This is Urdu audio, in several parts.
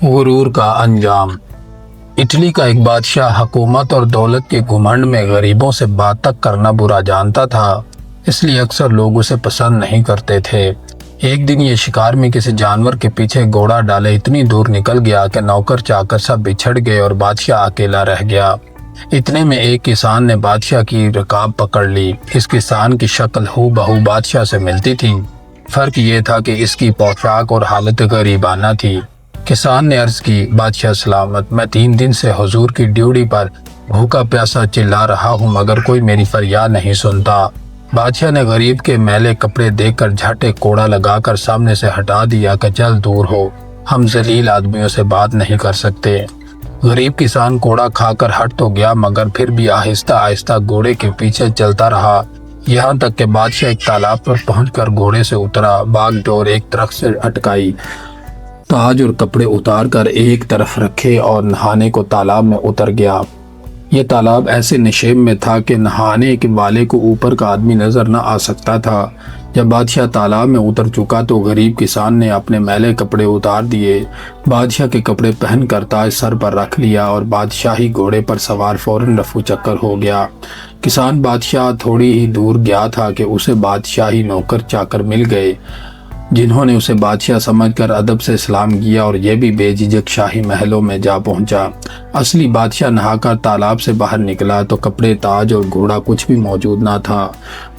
غرور کا انجام۔ اٹلی کا ایک بادشاہ حکومت اور دولت کے گھمنڈ میں غریبوں سے بات تک کرنا برا جانتا تھا، اس لیے اکثر لوگ اسے پسند نہیں کرتے تھے۔ ایک دن یہ شکار میں کسی جانور کے پیچھے گھوڑا ڈالے اتنی دور نکل گیا کہ نوکر چاکر سب بچھڑ گئے اور بادشاہ اکیلا رہ گیا۔ اتنے میں ایک کسان نے بادشاہ کی رکاب پکڑ لی۔ اس کسان کی شکل ہو بہو بادشاہ سے ملتی تھی، فرق یہ تھا کہ اس کی پوشاک اور حالت غریبانہ تھی۔ کسان نے عرض کی، بادشاہ سلامت، میں 3 دن سے حضور کی ڈیوٹی پر بھوکا پیاسا چلا رہا ہوں مگر کوئی میری فریاد نہیں سنتا۔ بادشاہ نے غریب کے میلے کپڑے دیکھ کر جھٹ ایک کوڑا لگا کر سامنے سے ہٹا دیا کہ چل دور ہو، ہم ذلیل آدمیوں سے بات نہیں کر سکتے۔ غریب کسان کوڑا کھا کر ہٹ تو گیا مگر پھر بھی آہستہ آہستہ گھوڑے کے پیچھے چلتا رہا، یہاں تک کہ بادشاہ ایک تالاب پر پہنچ کر گھوڑے سے اترا، باغ ڈور ایک درخت سے اٹکائی، تاج اور کپڑے اتار کر ایک طرف رکھے اور نہانے کو تالاب میں اتر گیا۔ یہ تالاب ایسے نشیب میں تھا کہ نہانے کے والے کو اوپر کا آدمی نظر نہ آ سکتا تھا۔ جب بادشاہ تالاب میں اتر چکا تو غریب کسان نے اپنے میلے کپڑے اتار دیے، بادشاہ کے کپڑے پہن کر تاج سر پر رکھ لیا اور بادشاہی گھوڑے پر سوار فوراً رفو چکر ہو گیا۔ کسان بادشاہ تھوڑی ہی دور گیا تھا کہ اسے بادشاہی نوکر چاکر مل گئے، جنہوں نے اسے بادشاہ سمجھ کر ادب سے سلام کیا اور یہ بھی بے جھجک شاہی محلوں میں جا پہنچا۔ اصلی بادشاہ نہا کر تالاب سے باہر نکلا تو کپڑے، تاج اور گھوڑا کچھ بھی موجود نہ تھا۔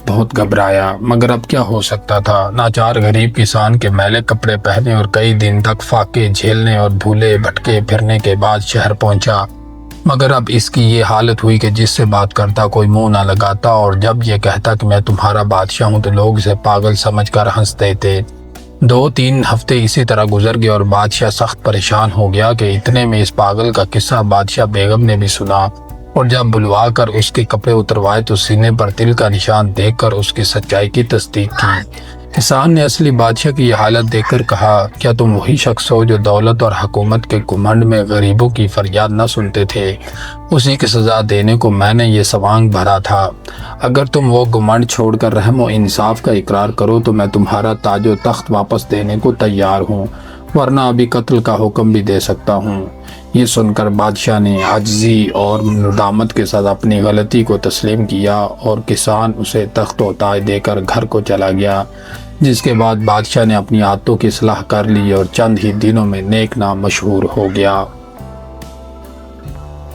بہت گھبرایا مگر اب کیا ہو سکتا تھا۔ ناچار غریب کسان کے میلے کپڑے پہنے اور کئی دن تک فاقے جھیلنے اور بھولے بھٹکے پھرنے کے بعد شہر پہنچا، مگر اب اس کی یہ حالت ہوئی کہ جس سے بات کرتا کوئی منہ نہ لگاتا، اور جب یہ کہتا کہ میں تمہارا بادشاہ ہوں تو لوگ اسے پاگل سمجھ کر ہنستے تھے۔ 2-3 ہفتے اسی طرح گزر گئے اور بادشاہ سخت پریشان ہو گیا کہ اتنے میں اس پاگل کا قصہ بادشاہ بیگم نے بھی سنا، اور جب بلوا کر اس کے کپڑے اتروائے تو سینے پر تل کا نشان دیکھ کر اس کی سچائی کی تصدیق کی۔ کسان نے اصلی بادشاہ کی یہ حالت دیکھ کر کہا، کیا تم وہی شخص ہو جو دولت اور حکومت کے گھمنڈ میں غریبوں کی فریاد نہ سنتے تھے؟ اسی کی سزا دینے کو میں نے یہ سوانگ بھرا تھا۔ اگر تم وہ گھمنڈ چھوڑ کر رحم و انصاف کا اقرار کرو تو میں تمہارا تاج و تخت واپس دینے کو تیار ہوں، ورنہ ابھی قتل کا حکم بھی دے سکتا ہوں۔ یہ سن کر بادشاہ نے عاجزی اور ندامت کے ساتھ اپنی غلطی کو تسلیم کیا اور کسان اسے تخت و تاج دے کر گھر کو چلا گیا، جس کے بعد بادشاہ نے اپنی عادتوں کی اصلاح کر لی اور چند ہی دنوں میں نیک نام مشہور ہو گیا۔